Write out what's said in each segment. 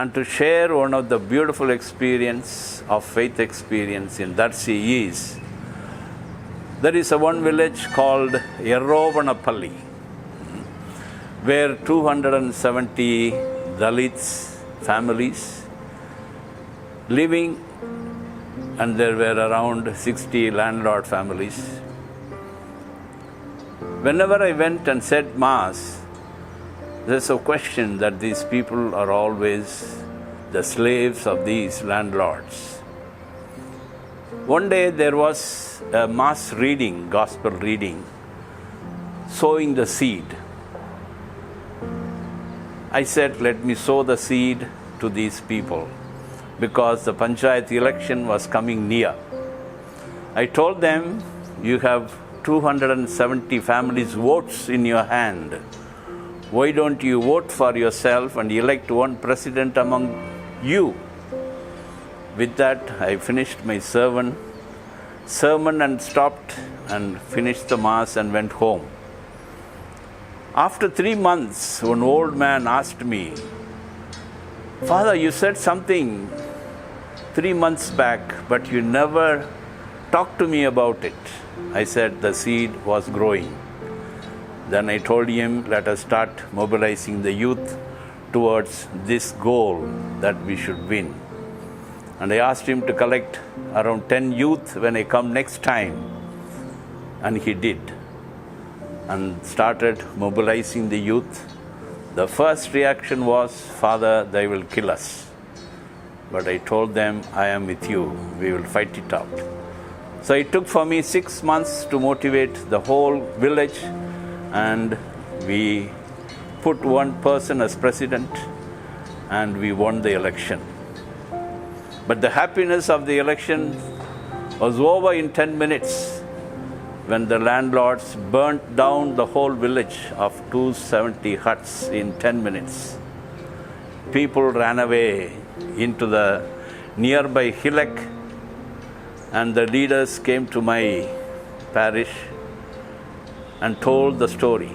and to share one of the beautiful experience of faith experience in Darsi is, there is a one village called Yerrovanapalli, where 270 Dalits families living, and there were around 60 landlord families. Whenever I went and said Mass, there's a question that these people are always the slaves of these landlords. One day there was a Mass reading, gospel reading, sowing the seed. I said, let me sow the seed to these people, because the Panchayat election was coming near. I told them, you have 270 families' votes in your hand. Why don't you vote for yourself and elect one president among you? With that, I finished my sermon and stopped and finished the Mass and went home. After 3 months, one old man asked me, Father, you said something 3 months back, but you never talked to me about it. I said the seed was growing. Then I told him, let us start mobilizing the youth towards this goal that we should win. And I asked him to collect around 10 youth when I come next time. And he did. And started mobilizing the youth. The first reaction was, Father, they will kill us. But I told them, I am with you. We will fight it out. So it took for me 6 months to motivate the whole village, and we put one person as president, and we won the election. But the happiness of the election was over in 10 minutes when the landlords burnt down the whole village of 270 huts in 10 minutes. People ran away into the nearby hillock, and the leaders came to my parish and told the story.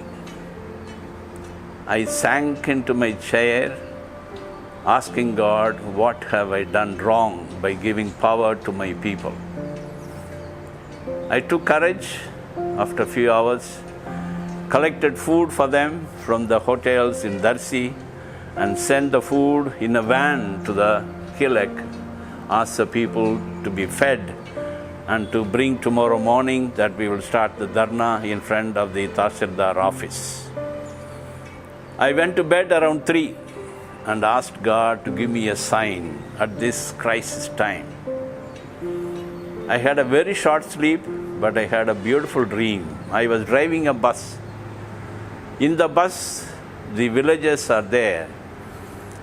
I sank into my chair, asking God, what have I done wrong by giving power to my people? I took courage after a few hours, collected food for them from the hotels in Darsi, and sent the food in a van to the hillock, asked the people to be fed, and to bring tomorrow morning that we will start the dharna in front of the Tahsildar office. I went to bed around 3 and asked God to give me a sign at this crisis time. I had a very short sleep, but I had a beautiful dream. I was driving a bus. In the bus, the villagers are there.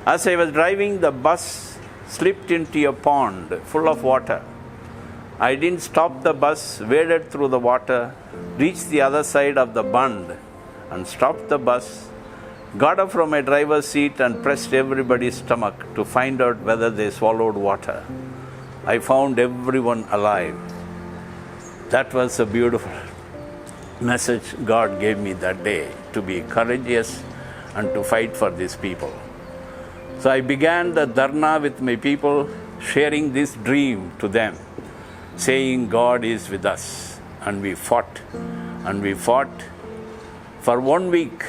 As I was driving, the bus slipped into a pond full of water. I didn't stop the bus, waded through the water, reached the other side of the bund and stopped the bus, got up from my driver's seat and pressed everybody's stomach to find out whether they swallowed water. I found everyone alive. That was a beautiful message God gave me that day, to be courageous and to fight for these people. So I began the dharna with my people, sharing this dream to them, saying God is with us. And we fought for 1 week,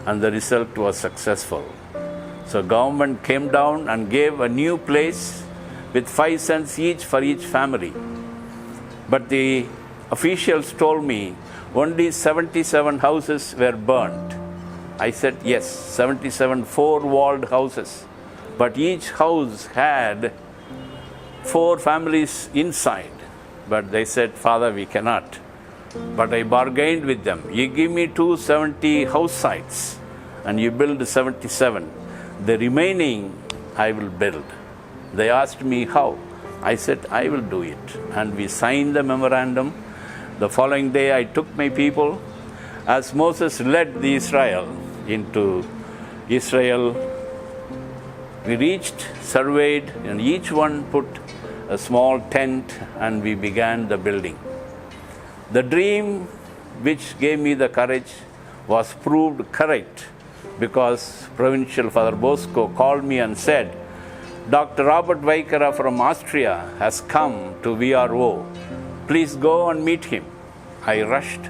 and the result was successful. So government came down and gave a new place with 5 cents each for each family. But the officials told me only 77 houses were burnt. I said, yes, 77 4-walled houses. But each house had 4 families inside. But they said, Father, we cannot. But I bargained with them. You give me 270 house sites and you build 77. The remaining I will build. They asked me how. I said, I will do it. And we signed the memorandum. The following day I took my people, as Moses led the Israel into Israel. We reached, surveyed, and each one put a small tent, and we began the building. The dream which gave me the courage was proved correct because Provincial Father Bosco called me and said, Dr. Robert Vaikara from Austria has come to VRO. Please go and meet him. I rushed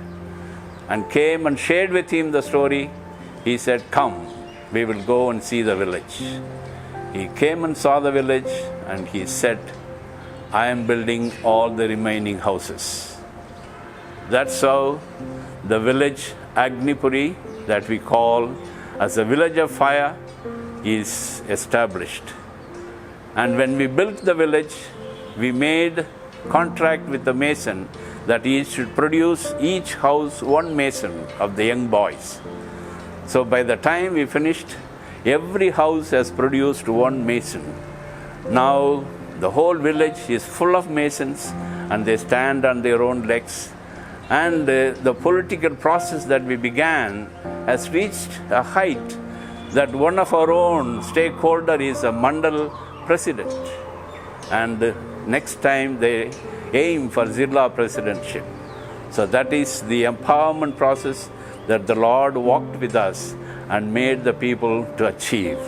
and came and shared with him the story. He said, come, we will go and see the village. He came and saw the village and he said, I am building all the remaining houses. That's how the village Agnipuri, that we call as a village of fire, is established. And when we built the village, we made contract with the mason that he should produce each house one mason of the young boys. So by the time we finished, every house has produced one mason. Now the whole village is full of masons and they stand on their own legs. And the political process that we began has reached a height that one of our own stakeholder is a Mandal president. And next time they aim for Zilla presidentship. So that is the empowerment process that the Lord walked with us and made the people to achieve.